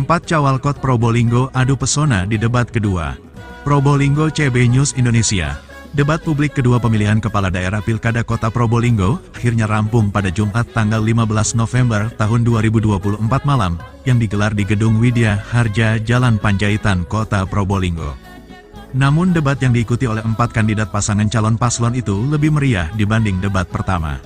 Empat Cawalkot Probolinggo adu pesona di debat kedua. Probolinggo CB News Indonesia. Debat publik kedua pemilihan kepala daerah Pilkada Kota Probolinggo akhirnya rampung pada Jumat tanggal 15 November tahun 2024 malam yang digelar di Gedung Widya Harja Jalan Panjaitan Kota Probolinggo. Namun debat yang diikuti oleh 4 kandidat pasangan calon paslon itu lebih meriah dibanding debat pertama.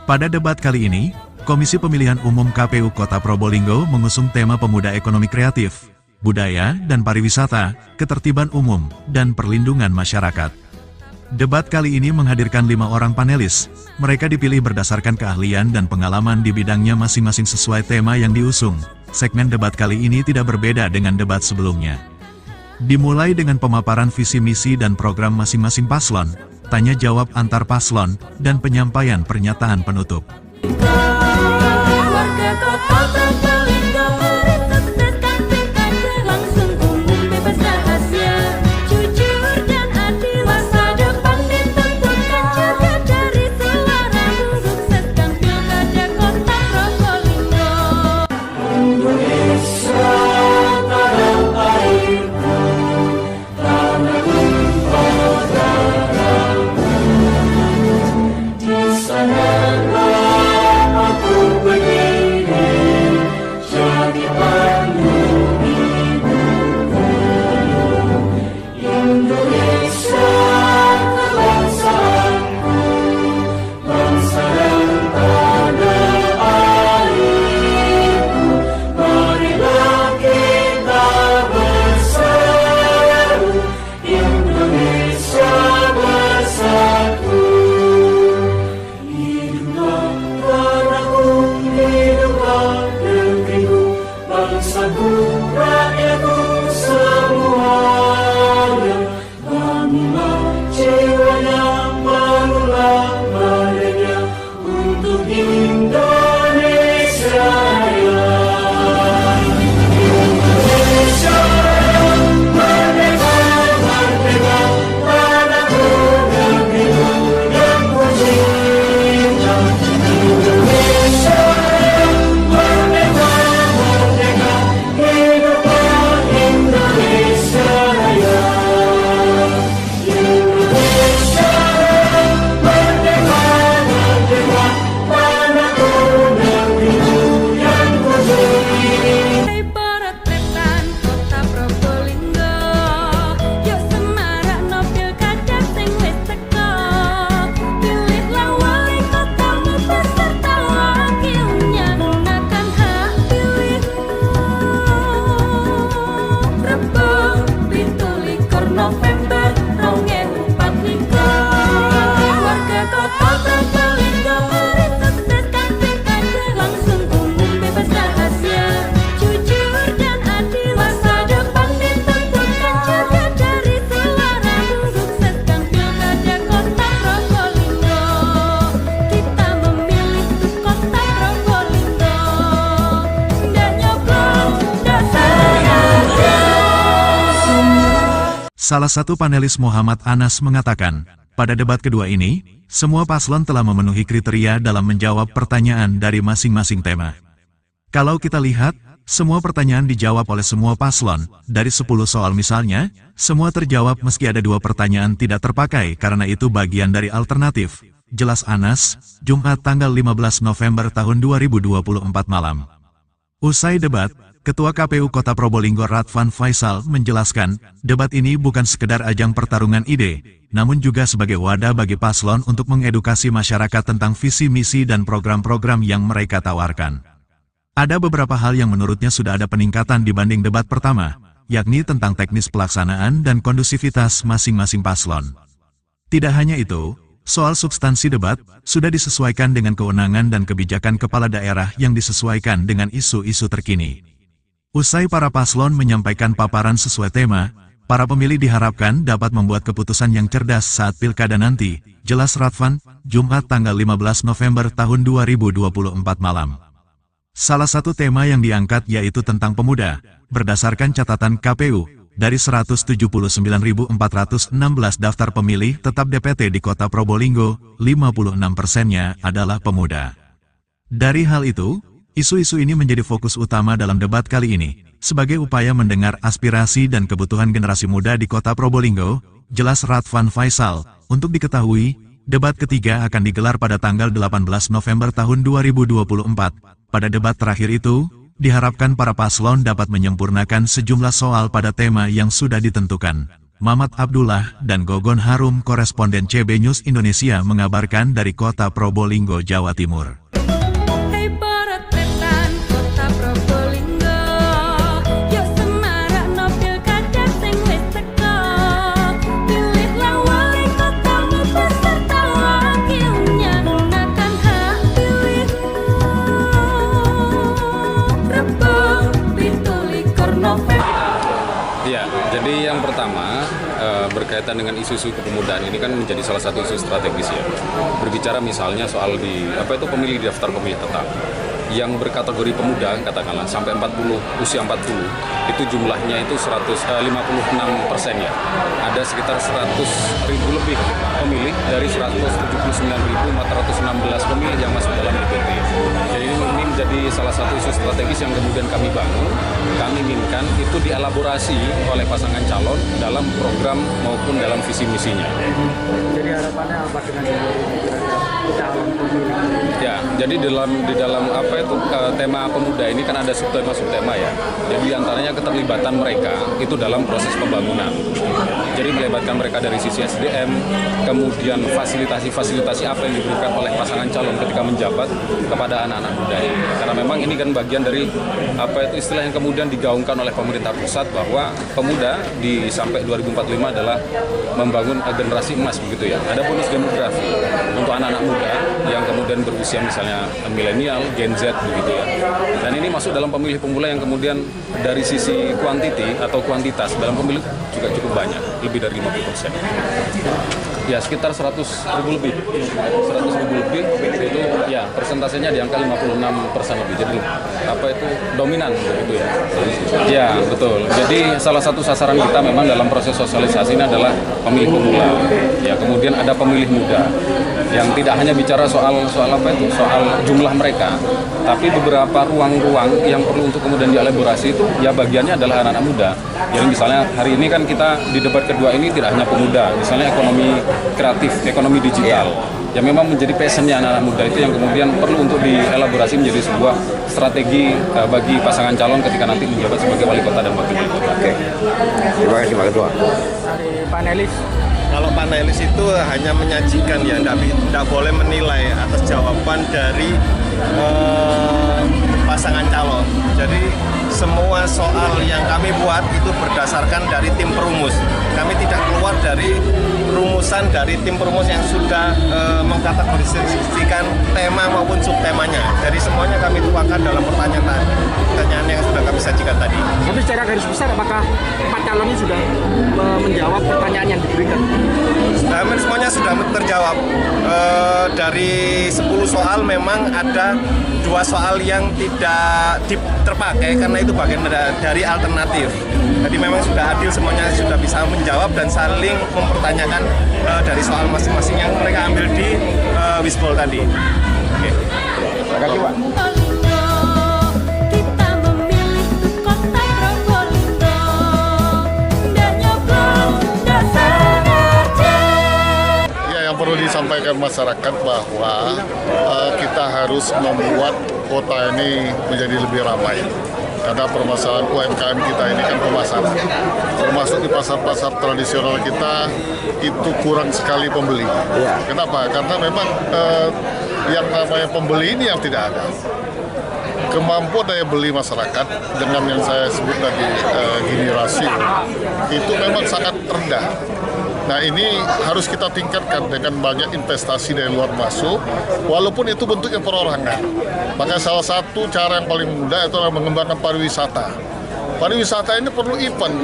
Pada debat kali ini, Komisi Pemilihan Umum KPU Kota Probolinggo mengusung tema pemuda ekonomi kreatif, budaya dan pariwisata, ketertiban umum, dan perlindungan masyarakat. Debat kali ini menghadirkan 5 orang panelis. Mereka dipilih berdasarkan keahlian dan pengalaman di bidangnya masing-masing sesuai tema yang diusung. Segmen debat kali ini tidak berbeda dengan debat sebelumnya. Dimulai dengan pemaparan visi misi dan program masing-masing paslon, tanya jawab antar paslon, dan penyampaian pernyataan penutup. Warga Kota Probolinggo sukseskan pilkada langsung umum bebas rahasia, jujur dan adil, masa depan ditentukan juga dari suara, sukseskan pilkada Kota Probolinggo. Indonesia tanah airku, tanah tumpah darahku, di sana Salah satu panelis Muhammad Anas mengatakan, pada debat kedua ini, semua paslon telah memenuhi kriteria dalam menjawab pertanyaan dari masing-masing tema. Kalau kita lihat, semua pertanyaan dijawab oleh semua paslon, dari 10 soal misalnya, semua terjawab meski ada 2 pertanyaan tidak terpakai karena itu bagian dari alternatif. Jelas Anas, Jumat tanggal 15 November tahun 2024 malam. Usai debat, Ketua KPU Kota Probolinggo Radvan Faisal menjelaskan, debat ini bukan sekedar ajang pertarungan ide, namun juga sebagai wadah bagi paslon untuk mengedukasi masyarakat tentang visi misi dan program-program yang mereka tawarkan. Ada beberapa hal yang menurutnya sudah ada peningkatan dibanding debat pertama, yakni tentang teknis pelaksanaan dan kondusivitas masing-masing paslon. Tidak hanya itu, soal substansi debat sudah disesuaikan dengan kewenangan dan kebijakan kepala daerah yang disesuaikan dengan isu-isu terkini. Usai para paslon menyampaikan paparan sesuai tema, Para pemilih diharapkan dapat membuat keputusan yang cerdas saat pilkada nanti, jelas Radvan, Jumat tanggal 15 November tahun 2024 malam. Salah satu tema yang diangkat yaitu tentang pemuda. Berdasarkan catatan KPU, dari 179.416 daftar pemilih tetap DPT di kota Probolinggo, 56%-nya adalah pemuda. Dari hal itu, isu-isu ini menjadi fokus utama dalam debat kali ini. Sebagai upaya mendengar aspirasi dan kebutuhan generasi muda di kota Probolinggo, jelas Radvan Faisal. Untuk diketahui, debat ketiga akan digelar pada tanggal 18 November tahun 2024. Pada debat terakhir itu, diharapkan para paslon dapat menyempurnakan sejumlah soal pada tema yang sudah ditentukan. Mamat Abdullah dan Gogon Harum, koresponden CB News Indonesia mengabarkan dari kota Probolinggo, Jawa Timur. Ya, jadi yang pertama berkaitan dengan isu-isu kepemudaan ini kan menjadi salah satu isu strategis ya. Berbicara misalnya soal pemilih daftar pemilih tetap yang berkategori pemuda, katakanlah sampai 40, usia 40, itu jumlahnya itu 156% ya. Ada sekitar 100.000 lebih pemilih dari 179.416 pemilih yang masuk dalam DPT. Jadi ini menjadi salah satu isu strategis yang kemudian kami bangun. Kami inginkan itu dielaborasi oleh pasangan calon dalam program maupun dalam visi misinya. Jadi harapannya apa dengan calon pemilih? Ya, jadi di dalam tema pemuda ini kan ada subtema ya. Jadi antaranya keterlibatan mereka itu dalam proses pembangunan. Jadi melibatkan mereka dari sisi SDM, kemudian fasilitasi apa yang diberikan oleh pasangan calon ketika menjabat kepada anak-anak muda ini. Karena memang ini kan bagian dari istilah yang kemudian digaungkan oleh pemerintah pusat bahwa pemuda sampai 2045 adalah membangun generasi emas begitu ya. Ada bonus demografi untuk anak-anak muda yang kemudian berusia misalnya milenial, Gen Z begitu ya. Dan ini masuk dalam pemilih pemula yang kemudian dari sisi kuantiti atau kuantitas dalam pemilih juga cukup banyak, lebih dari 50%. Ya sekitar 100.000 lebih. 100.000 lebih itu ya persentasenya di angka 56% lebih. Jadi dominan begitu ya. Ya betul. Jadi salah satu sasaran kita memang dalam proses sosialisasi ini adalah pemilih pemula. Ya kemudian ada pemilih muda yang tidak hanya bicara soal jumlah mereka, tapi beberapa ruang-ruang yang perlu untuk kemudian dielaborasi itu ya bagiannya adalah anak-anak muda. Jadi misalnya hari ini kan kita di debat kedua ini tidak hanya pemuda, misalnya ekonomi kreatif, ekonomi digital. Ya memang menjadi passionnya anak-anak muda itu yang kemudian perlu untuk dielaborasi menjadi sebuah strategi bagi pasangan calon ketika nanti menjabat sebagai wali kota dan wakil wali kota. Oke. Terima kasih Pak Ketua. Dari panelis. Kalau panelis itu hanya menyajikan ya, tidak boleh menilai atas jawaban dari pasangan calon. Jadi semua soal yang kami buat itu berdasarkan dari tim perumus. Kami tidak keluar dari rumusan dari tim perumus yang sudah mengkategorisasikan tema maupun subtemanya. Jadi semuanya kami tuangkan dalam pertanyaan yang sudah kami sajikan tadi. Tapi secara garis besar apakah 4 calon ini sudah menjawab pertanyaan yang diberikan? Hampir semuanya sudah terjawab. Dari 10 soal memang ada 2 soal yang tidak terpakai karena itu bagian dari alternatif. Jadi memang sudah adil, semuanya sudah bisa menjawab dan saling mempertanyakan dari soal masing-masing yang mereka ambil di Wisbol tadi. Oke. Terima kasih Pak. Perlu disampaikan masyarakat bahwa kita harus membuat kota ini menjadi lebih ramai karena permasalahan UMKM kita ini kan pemasaran, termasuk di pasar-pasar tradisional kita itu kurang sekali pembeli. Kenapa? Karena memang yang namanya pembeli ini yang tidak ada. Kemampuan daya beli masyarakat dengan yang saya sebut tadi Gini rasio itu memang sangat rendah. Nah ini harus kita tingkatkan dengan banyak investasi dari luar masuk, walaupun itu bentuknya perorangan. Maka salah satu cara yang paling mudah itu adalah mengembangkan pariwisata. Pariwisata ini perlu event.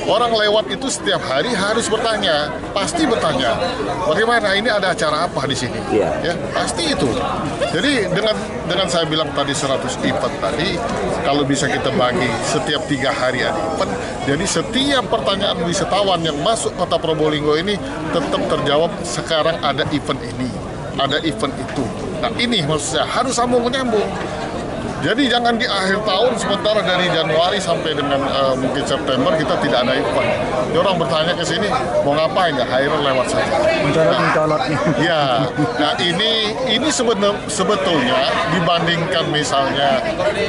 Orang lewat itu setiap hari harus bertanya, pasti bertanya, bagaimana ini ada acara apa di sini? Ya, pasti itu. Jadi dengan saya bilang tadi 100 event tadi, kalau bisa kita bagi setiap 3 hari ada event, jadi setiap pertanyaan wisatawan yang masuk kota Probolinggo ini tetap terjawab. Sekarang ada event ini, ada event itu. Nah ini maksud saya harus sambung menyambung. Jadi jangan di akhir tahun sementara dari Januari sampai dengan mungkin September kita tidak ada event. Jadi orang bertanya ke sini mau ngapain ya? Akhirnya lewat saja. Mencolot nih. Ya, nah ini sebetulnya dibandingkan misalnya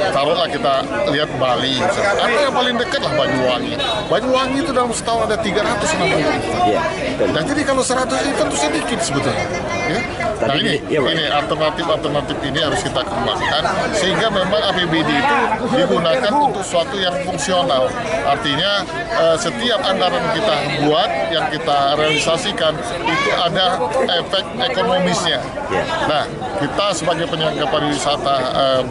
taruhlah kita lihat Bali, misalnya. Atau yang paling dekat lah Banyuwangi. Banyuwangi itu dalam setahun ada 360 event. Nah jadi kalau 100 event itu sedikit sebetulnya. Ya? Nah ini alternatif ini harus kita kembangkan sehingga memang APBD itu digunakan untuk sesuatu yang fungsional. Artinya setiap anggaran kita buat, yang kita realisasikan itu ada efek ekonomisnya. Nah, kita sebagai penyangga pariwisata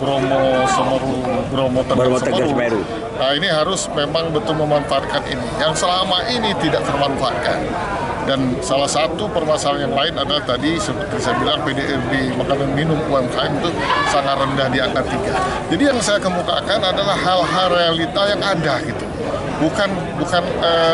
Bromo, Semeru, Bromo Tengger Semeru, nah ini harus memang betul memanfaatkan ini. Yang selama ini tidak termanfaatkan. Dan salah satu permasalahan yang lain adalah tadi seperti saya bilang PDRB makanan minum UMKM itu sangat rendah di angka 3. Jadi yang saya kemukakan adalah hal-hal realita yang ada gitu. Bukan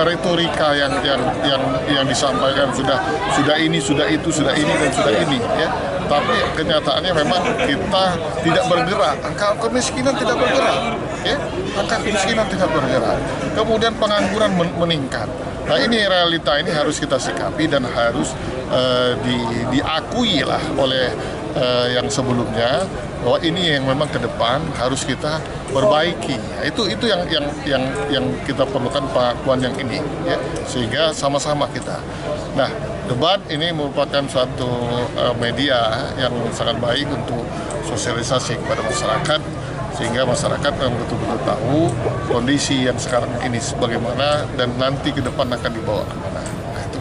retorika yang disampaikan sudah ini, sudah itu, sudah ini dan sudah ini ya. Tapi kenyataannya memang kita tidak bergerak, angka kemiskinan tidak bergerak ya. Angka kemiskinan tidak bergerak. Kemudian pengangguran meningkat. Nah ini realita ini harus kita sikapi dan harus diakui lah oleh yang sebelumnya bahwa ini yang memang ke depan harus kita perbaiki. Itu yang kita perlukan pengakuan yang ini ya, sehingga sama-sama kita. Nah, debat ini merupakan suatu media yang sangat baik untuk sosialisasi kepada masyarakat sehingga masyarakat yang betul-betul tahu kondisi yang sekarang ini bagaimana dan nanti ke depan akan dibawa kemana. Nah, itu